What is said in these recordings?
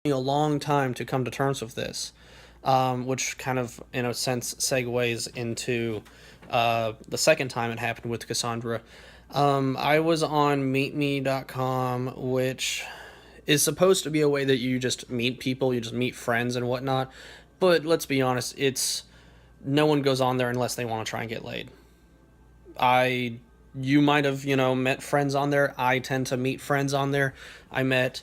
me a long time to come to terms with this, which kind of, in a sense, segues into the second time it happened with Cassandra. I was on meetme.com, which is supposed to be a way that you just meet people, you just meet friends and whatnot. But let's be honest, it's no one goes on there unless they want to try and get laid. I You might have, met friends on there. I tend to meet friends on there. I met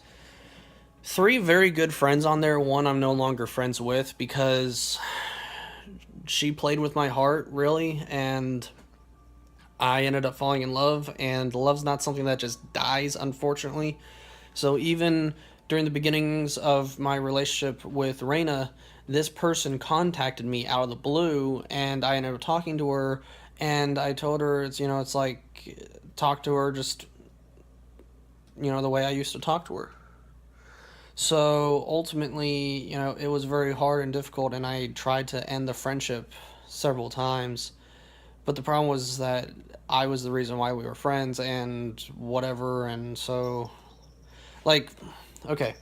three very good friends on there. One I'm no longer friends with because she played with my heart, really, and I ended up falling in love, and love's not something that just dies, unfortunately. So even during the beginnings of my relationship with Reina, this person contacted me out of the blue, and I ended up talking to her, and I told her it's like talk to her just the way I used to talk to her. So ultimately, it was very hard and difficult, and I tried to end the friendship several times. But the problem was that I was the reason why we were friends and whatever, and so like, okay,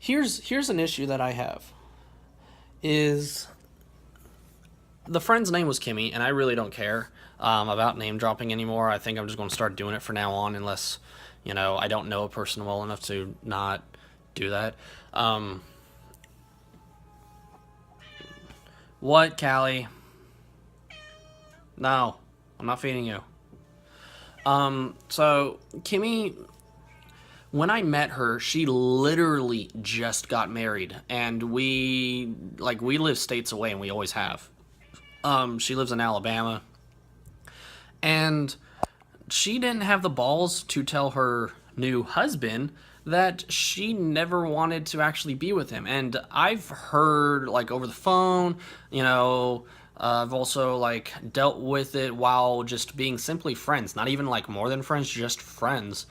here's an issue that I have is the friend's name was Kimmy, and I really don't care about name dropping anymore. I think I'm just going to start doing it from now on, unless I don't know a person well enough to not do that. What, Callie? No, I'm not feeding you. So Kimmy, when I met her, she literally just got married, and we live states away, and we always have. She lives in Alabama, and she didn't have the balls to tell her new husband that she never wanted to actually be with him. And I've heard, like, over the phone, I've also, like, dealt with it while just being simply friends, not even, like, more than friends, just friends.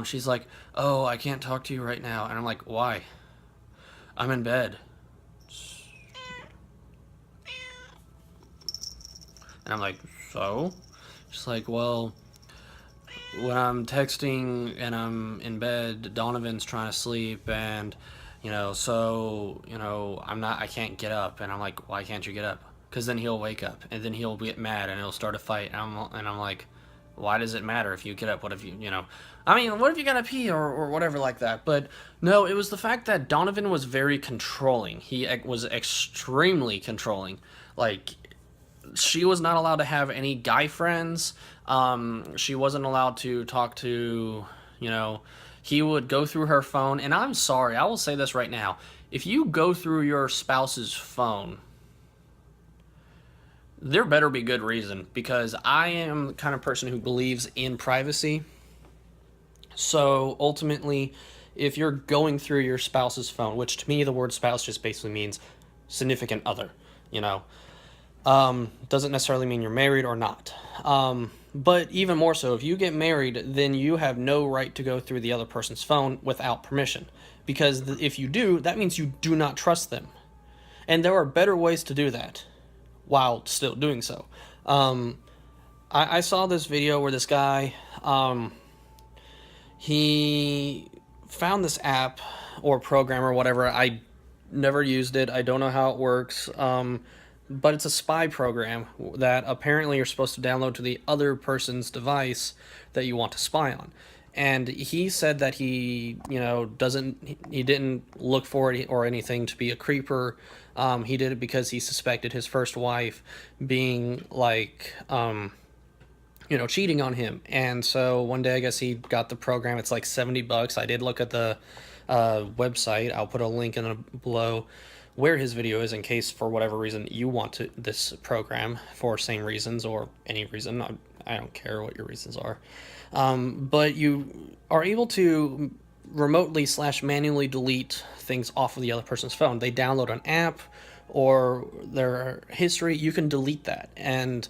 She's like, oh, I can't talk to you right now. And I'm like, why? I'm in bed. And I'm like, so? She's like, well, when I'm texting and I'm in bed, Donovan's trying to sleep, and I can't get up. And I'm like, why can't you get up? Because then he'll wake up, and then he'll get mad, and he'll start a fight. And I'm like, why does it matter if you get up? What if what if you gotta pee or whatever like that? But no, it was the fact that Donovan was very controlling. He was extremely controlling. Like, she was not allowed to have any guy friends. She wasn't allowed to talk to, he would go through her phone. And I'm sorry, I will say this right now. If you go through your spouse's phone, there better be good reason, because I am the kind of person who believes in privacy. So ultimately, if you're going through your spouse's phone, which to me the word spouse just basically means significant other, you know, doesn't necessarily mean you're married or not. But even more so, if you get married, then you have no right to go through the other person's phone without permission. Because if you do, that means you do not trust them. And there are better ways to do that while still doing so. I saw this video where this guy, he found this app or program or whatever. I never used it. I don't know how it works. But it's a spy program that apparently you're supposed to download to the other person's device that you want to spy on. And he said that he didn't look for it or anything to be a creeper. He did it because he suspected his first wife being like, cheating on him. And so one day, I guess he got the program. It's like $70. I did look at the website. I'll put a link in the below where his video is, in case for whatever reason you want this program for same reasons or any reason. I don't care what your reasons are. But you are able to remotely / manually delete things off of the other person's phone. They download an app or their history, you can delete that. And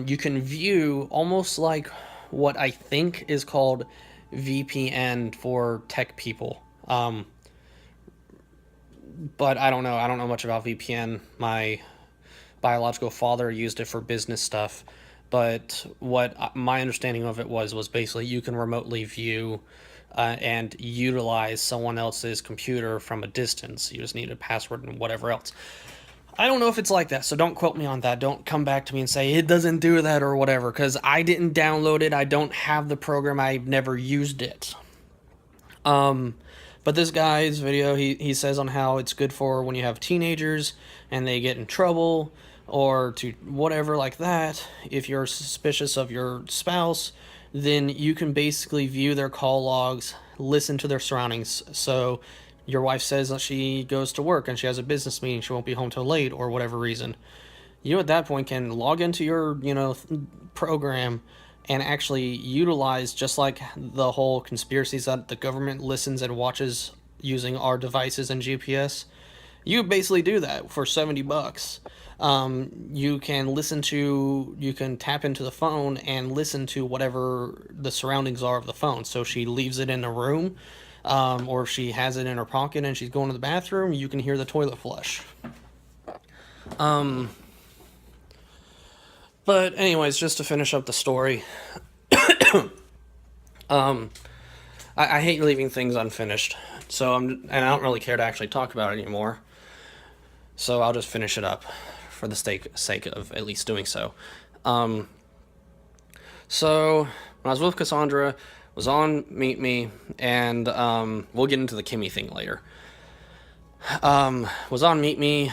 you can view almost like what I think is called VPN for tech people. But I don't know. I don't know much about VPN. My biological father used it for business stuff. But what my understanding of it was basically you can remotely view and utilize someone else's computer from a distance. You just need a password and whatever else. I don't know if it's like that, so don't quote me on that. Don't come back to me and say it doesn't do that or whatever, because I didn't download it. I don't have the program. I've never used it. But this guy's video, he says on how it's good for when you have teenagers and they get in trouble or to whatever like that. If you're suspicious of your spouse, then you can basically view their call logs, listen to their surroundings. So your wife says that she goes to work and she has a business meeting, she won't be home till late or whatever reason. You at that point can log into your, program and actually utilize, just like the whole conspiracies that the government listens and watches using our devices and GPS. You basically do that for $70. You can tap into the phone and listen to whatever the surroundings are of the phone. So she leaves it in the room, or if she has it in her pocket and she's going to the bathroom, you can hear the toilet flush. But anyways, just to finish up the story, I hate leaving things unfinished. And I don't really care to actually talk about it anymore. So I'll just finish it up for the sake of at least doing so. So when I was with Cassandra, was on Meet Me, and we'll get into the Kimmy thing later. Was on Meet Me,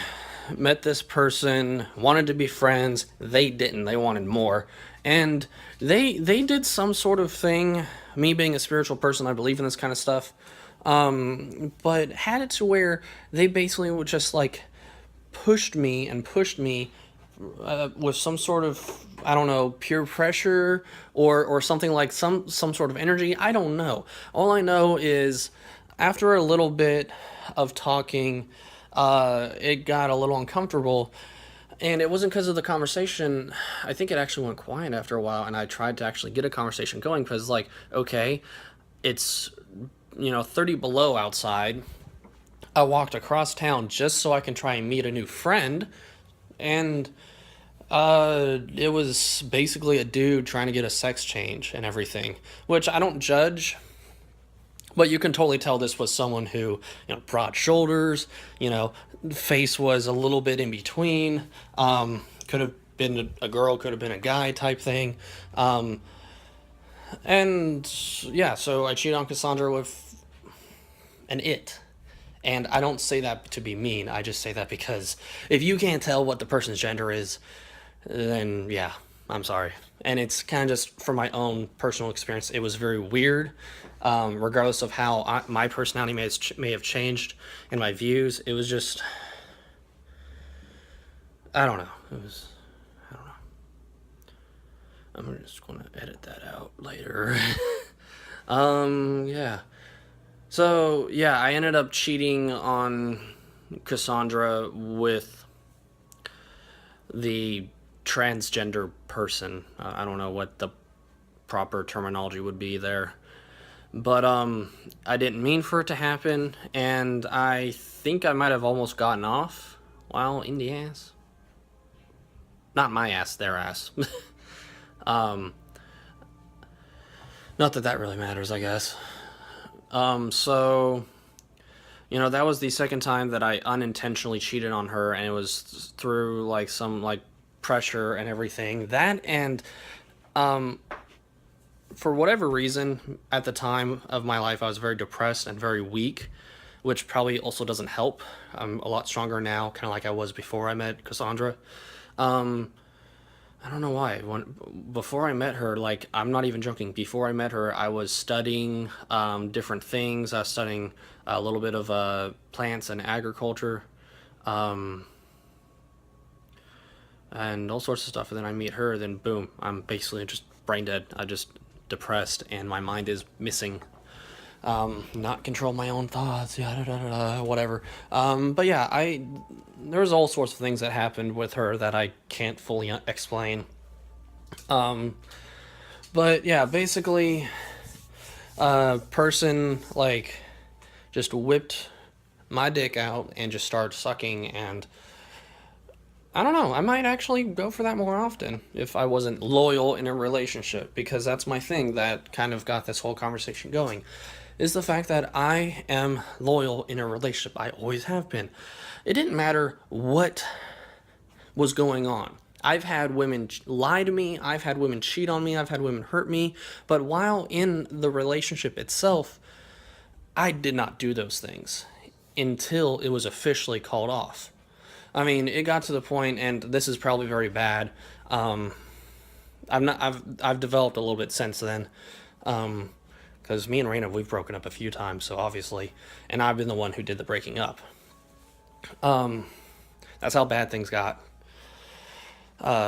met this person, wanted to be friends. They didn't. They wanted more. And they did some sort of thing. Me being a spiritual person, I believe in this kind of stuff. But had it to where they basically would just like pushed me with some sort of, I don't know, peer pressure or something, like some sort of energy. I don't know. All I know is after a little bit of talking, it got a little uncomfortable. And it wasn't because of the conversation. I think it actually went quiet after a while, and I tried to actually get a conversation going because, like, okay, it's, 30 below outside. I walked across town just so I can try and meet a new friend, and it was basically a dude trying to get a sex change and everything, which I don't judge. But you can totally tell this was someone who, broad shoulders, face was a little bit in between. Could have been a girl, could have been a guy type thing. And yeah, so I cheated on Cassandra with an it. And I don't say that to be mean. I just say that because if you can't tell what the person's gender is, then yeah, I'm sorry. And it's kind of just from my own personal experience. It was very weird. Regardless of how my personality may have changed and my views, it was just, I don't know. I don't know. I'm just going to edit that out later. Yeah. So, yeah, I ended up cheating on Cassandra with the transgender person. I don't know what the proper terminology would be there. But I didn't mean for it to happen, and I think I might have almost gotten off while in the ass. Not my ass, their ass. Not that really matters, I guess. So, that was the second time that I unintentionally cheated on her, and it was through, like, some, like, pressure and everything. That, and, for whatever reason, at the time of my life, I was very depressed and very weak, which probably also doesn't help. I'm a lot stronger now, kind of like I was before I met Cassandra. I don't know why. Before I met her, like, I'm not even joking, before I met her, I was studying different things. I was studying a little bit of plants and agriculture, and all sorts of stuff. And then I meet her, then boom, I'm basically just brain dead. I just depressed, and my mind is missing. Not control my own thoughts, whatever. But yeah, there's all sorts of things that happened with her that I can't fully explain. But yeah, basically, person, like, just whipped my dick out and just started sucking, and I don't know, I might actually go for that more often if I wasn't loyal in a relationship, because that's my thing that kind of got this whole conversation going. is the fact that I am loyal in a relationship. I always have been. It didn't matter what was going on. I've had women lie to me, I've had women cheat on me, I've had women hurt me, but while in the relationship itself, I did not do those things until it was officially called off. I mean, it got to the point, and this is probably very bad. Um, I've developed a little bit since then, because me and Raina, we've broken up a few times, so obviously, and I've been the one who did the breaking up. That's how bad things got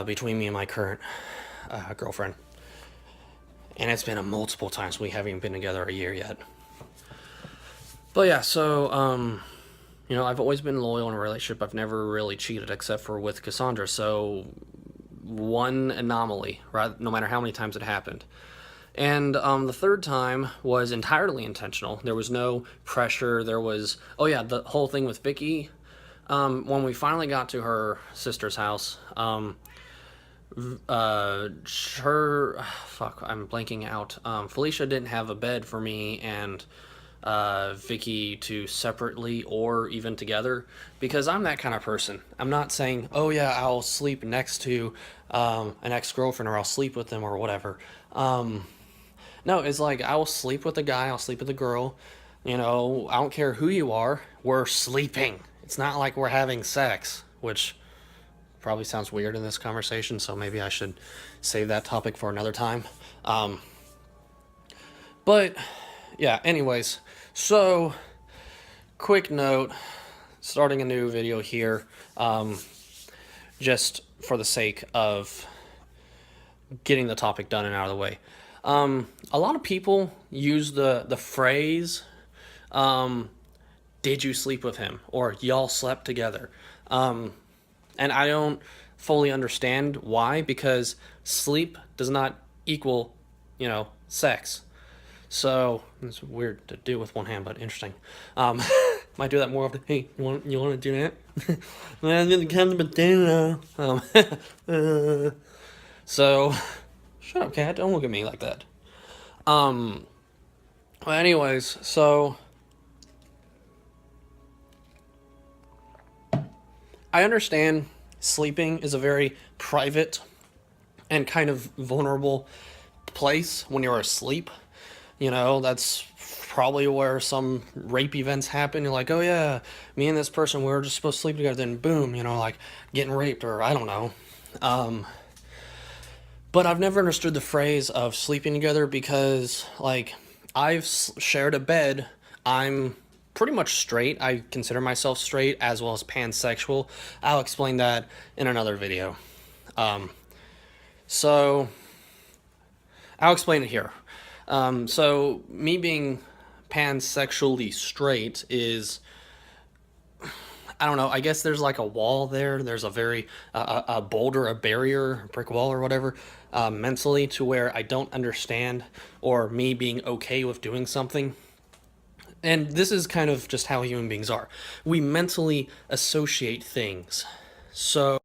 between me and my current girlfriend, and it's been a multiple times. We haven't even been together a year yet. But yeah, so I've always been loyal in a relationship. I've never really cheated except for with Cassandra. So one anomaly, right? No matter how many times it happened. And the third time was entirely intentional. There was no pressure. There was, oh yeah, the whole thing with Vicky. When we finally got to her sister's house, fuck, I'm blanking out. Felicia didn't have a bed for me and Vicky to separately or even together, because I'm that kind of person. I'm not saying, oh yeah, I'll sleep next to an ex-girlfriend, or I'll sleep with them, or whatever. No, it's like, I'll sleep with a guy, I'll sleep with a girl. I don't care who you are. We're sleeping. It's not like we're having sex, which probably sounds weird in this conversation, so maybe I should save that topic for another time. But yeah, anyways, so quick note, starting a new video here, just for the sake of getting the topic done and out of the way. A lot of people use the phrase, did you sleep with him? Or y'all slept together. And I don't fully understand why, because sleep does not equal, sex. So it's weird to do with one hand, but interesting. Might do that more often. Hey, you want to do that? I'm gonna come to potato. So shut up, cat. Don't look at me like that. Well, anyways, so I understand sleeping is a very private and kind of vulnerable place when you're asleep. That's probably where some rape events happen. You're like, oh yeah, me and this person, we were just supposed to sleep together, then boom, like getting raped, or I don't know. But I've never understood the phrase of sleeping together, because, like, I've shared a bed. I'm pretty much straight. I consider myself straight, as well as pansexual. I'll explain that in another video. So I'll explain it here. So me being pansexually straight is, I don't know, I guess there's like a wall there. There's a boulder, a barrier, a brick wall or whatever, mentally, to where I don't understand, or me being okay with doing something. And this is kind of just how human beings are. We mentally associate things. So